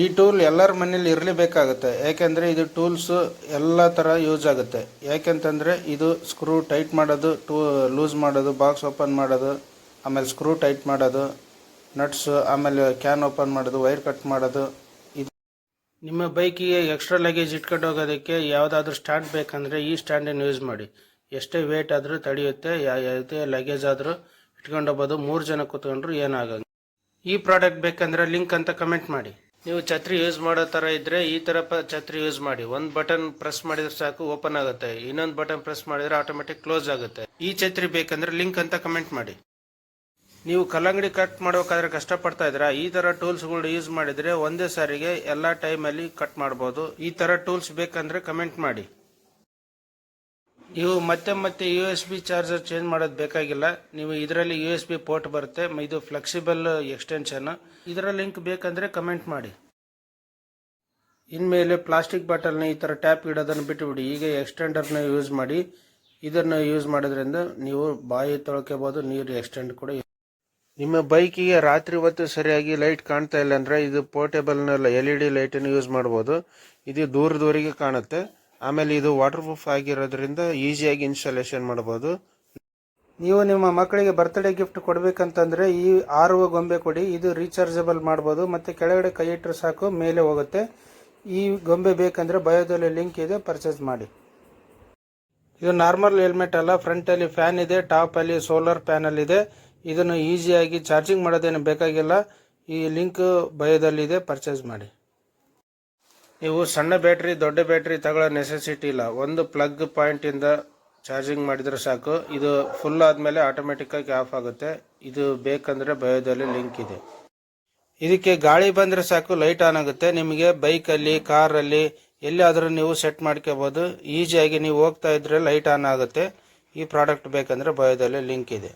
ಈ ಟೂಲ್ ಎಲ್ಲರ ಮನೇಲಿ ಇರಲೇಬೇಕಾಗುತ್ತೆ. ಯಾಕೆಂದರೆ ಇದು ಟೂಲ್ಸು ಎಲ್ಲ ಥರ ಯೂಸ್ ಆಗುತ್ತೆ. ಯಾಕೆಂತಂದರೆ ಇದು ಸ್ಕ್ರೂ ಟೈಟ್ ಮಾಡೋದು, ಲೂಸ್ ಮಾಡೋದು, ಬಾಕ್ಸ್ ಓಪನ್ ಮಾಡೋದು, ಆಮೇಲೆ ಸ್ಕ್ರೂ ಟೈಟ್ ಮಾಡೋದು, ನಟ್ಸು, ಆಮೇಲೆ ಕ್ಯಾನ್ ಓಪನ್ ಮಾಡೋದು, ವೈರ್ ಕಟ್ ಮಾಡೋದು. ಇದು ನಿಮ್ಮ ಬೈಕಿಗೆ ಎಕ್ಸ್ಟ್ರಾ ಲಗೇಜ್ ಇಟ್ಕೊಂಡು ಹೋಗೋದಕ್ಕೆ ಯಾವುದಾದ್ರೂ ಸ್ಟ್ಯಾಂಡ್ ಬೇಕಂದರೆ ಈ ಸ್ಟ್ಯಾಂಡನ್ನು ಯೂಸ್ ಮಾಡಿ. ಎಷ್ಟೇ ವೇಟ್ ಆದರೂ ತಡೆಯುತ್ತೆ. ಯಾವುದೇ ಲಗೇಜ್ ಆದರೂ ಇಟ್ಕೊಂಡು ಹೋಗ್ಬೋದು. 3 ಜನ ಕೂತ್ಕೊಂಡ್ರು ಏನಾಗಂಗಿಲ್ಲ. ಈ ಪ್ರಾಡಕ್ಟ್ ಬೇಕಂದರೆ ಲಿಂಕ್ ಅಂತ ಕಮೆಂಟ್ ಮಾಡಿ. ನೀವು ಛತ್ರಿ ಯೂಸ್ ಮಾಡೋ ಥರ ಇದ್ದರೆ ಈ ಥರ ಛತ್ರಿ ಯೂಸ್ ಮಾಡಿ. ಒಂದು ಬಟನ್ ಪ್ರೆಸ್ ಮಾಡಿದ್ರೆ ಸಾಕು ಓಪನ್ ಆಗುತ್ತೆ. ಇನ್ನೊಂದು ಬಟನ್ ಪ್ರೆಸ್ ಮಾಡಿದರೆ ಆಟೋಮೆಟಿಕ್ ಕ್ಲೋಸ್ ಆಗುತ್ತೆ. ಈ ಛತ್ರಿ ಬೇಕಂದ್ರೆ ಲಿಂಕ್ ಅಂತ ಕಮೆಂಟ್ ಮಾಡಿ. ನೀವು ಕಲ್ಲಂಗಡಿ ಕಟ್ ಮಾಡಬೇಕಾದ್ರೆ ಕಷ್ಟಪಡ್ತಾ ಇದ್ದೀರಾ, ಈ ಥರ ಟೂಲ್ಸ್ಗಳು ಯೂಸ್ ಮಾಡಿದರೆ ಒಂದೇ ಸಾರಿಗೆ ಎಲ್ಲ ಟೈಮಲ್ಲಿ ಕಟ್ ಮಾಡ್ಬೋದು. ಈ ಥರ ಟೂಲ್ಸ್ ಬೇಕಂದ್ರೆ ಕಮೆಂಟ್ ಮಾಡಿ. ನೀವು ಮತ್ತೆ USB ಚಾರ್ಜರ್ ಚೇಂಜ್ ಮಾಡೋದು ಬೇಕಾಗಿಲ್ಲ. ನೀವು ಇದರಲ್ಲಿ USB ಪೋರ್ಟ್ ಬರುತ್ತೆ. ಇದು ಫ್ಲೆಕ್ಸಿಬಲ್ ಎಕ್ಸ್ಟೆನ್ಷನ್. ಇದರ ಲಿಂಕ್ ಬೇಕಂದರೆ ಕಮೆಂಟ್ ಮಾಡಿ. ಇನ್ಮೇಲೆ ಪ್ಲಾಸ್ಟಿಕ್ ಬಾಟಲ್ನ ಈ ಥರ ಟ್ಯಾಪ್ ಇಡೋದನ್ನು ಬಿಟ್ಟುಬಿಡಿ. ಈಗ ಎಕ್ಸ್ಟೆಂಡರ್ನ ಯೂಸ್ ಮಾಡಿ. ಇದನ್ನು ಯೂಸ್ ಮಾಡೋದ್ರಿಂದ ನೀವು ಬಾಯಿ ತೊಳ್ಕೋಬೋದು, ನೀರು ಎಕ್ಸ್ಟೆಂಡ್ ಕೂಡ. ನಿಮ್ಮ ಬೈಕಿಗೆ ರಾತ್ರಿ ಹೊತ್ತು ಸರಿಯಾಗಿ ಲೈಟ್ ಕಾಣ್ತಾ ಇಲ್ಲ ಅಂದರೆ ಇದು ಪೋರ್ಟೇಬಲ್ನ LED ಲೈಟನ್ನು ಯೂಸ್ ಮಾಡ್ಬೋದು. ಇದು ದೂರದವರೆಗೆ ಕಾಣುತ್ತೆ. ಆಮೇಲೆ ಇದು ವಾಟರ್ ಪ್ರೂಫ್ ಆಗಿರೋದ್ರಿಂದ ಈಸಿಯಾಗಿ ಇನ್ಸ್ಟಾಲೇಷನ್ ಮಾಡ್ಬೋದು. ನೀವು ನಿಮ್ಮ ಮಕ್ಕಳಿಗೆ ಬರ್ತ್ಡೇ ಗಿಫ್ಟ್ ಕೊಡಬೇಕಂತಂದರೆ ಈ RO ಗೊಂಬೆ ಕೊಡಿ. ಇದು ರೀಚಾರ್ಜಬಲ್ ಮಾಡ್ಬೋದು ಮತ್ತು ಕೆಳಗಡೆ ಕೈ ಇಟ್ಟರೆ ಸಾಕು ಮೇಲೆ ಹೋಗುತ್ತೆ. ಈ ಗೊಂಬೆ ಬೇಕಂದರೆ ಬಯೋದಲ್ಲಿ ಲಿಂಕ್ ಇದೆ, ಪರ್ಚೇಸ್ ಮಾಡಿ. ಇದು ನಾರ್ಮಲ್ ಹೆಲ್ಮೆಟ್ ಅಲ್ಲ. ಫ್ರಂಟಲ್ಲಿ ಫ್ಯಾನ್ ಇದೆ, ಟಾಪಲ್ಲಿ ಸೋಲಾರ್ ಪ್ಯಾನಲ್ ಇದೆ. ಇದನ್ನು ಈಸಿಯಾಗಿ ಚಾರ್ಜಿಂಗ್ ಮಾಡೋದೇನು ಬೇಕಾಗಿಲ್ಲ. ಈ ಲಿಂಕ್ ಬಯೋದಲ್ಲಿದೆ, ಪರ್ಚೇಸ್ ಮಾಡಿ. ನೀವು ಸಣ್ಣ ಬ್ಯಾಟ್ರಿ ದೊಡ್ಡ ಬ್ಯಾಟ್ರಿ ತಗೊಳ್ಳೋ ನೆಸೆಸಿಟಿ ಇಲ್ಲ. ಒಂದು ಪ್ಲಗ್ ಪಾಯಿಂಟಿಂದ ಚಾರ್ಜಿಂಗ್ ಮಾಡಿದರೆ ಸಾಕು. ಇದು ಫುಲ್ ಆದಮೇಲೆ ಆಟೋಮೆಟಿಕ್ಕಾಗಿ ಆಫ್ ಆಗುತ್ತೆ. ಇದು ಬೇಕಂದರೆ ಬಯೋದಲ್ಲಿ ಲಿಂಕ್ ಇದೆ. ಇದಕ್ಕೆ ಗಾಳಿ ಬಂದರೆ ಸಾಕು ಲೈಟ್ ಆನ್ ಆಗುತ್ತೆ. ನಿಮಗೆ ಬೈಕಲ್ಲಿ, ಕಾರಲ್ಲಿ ಎಲ್ಲಿಯಾದರೂ ನೀವು ಸೆಟ್ ಮಾಡ್ಕೋಬೋದು. ಈಸಿಯಾಗಿ ನೀವು ಹೋಗ್ತಾ ಇದ್ರೆ ಲೈಟ್ ಆನ್ ಆಗುತ್ತೆ. ಈ ಪ್ರಾಡಕ್ಟ್ ಬೇಕಂದರೆ ಬಯೋದಲ್ಲಿ ಲಿಂಕ್ ಇದೆ.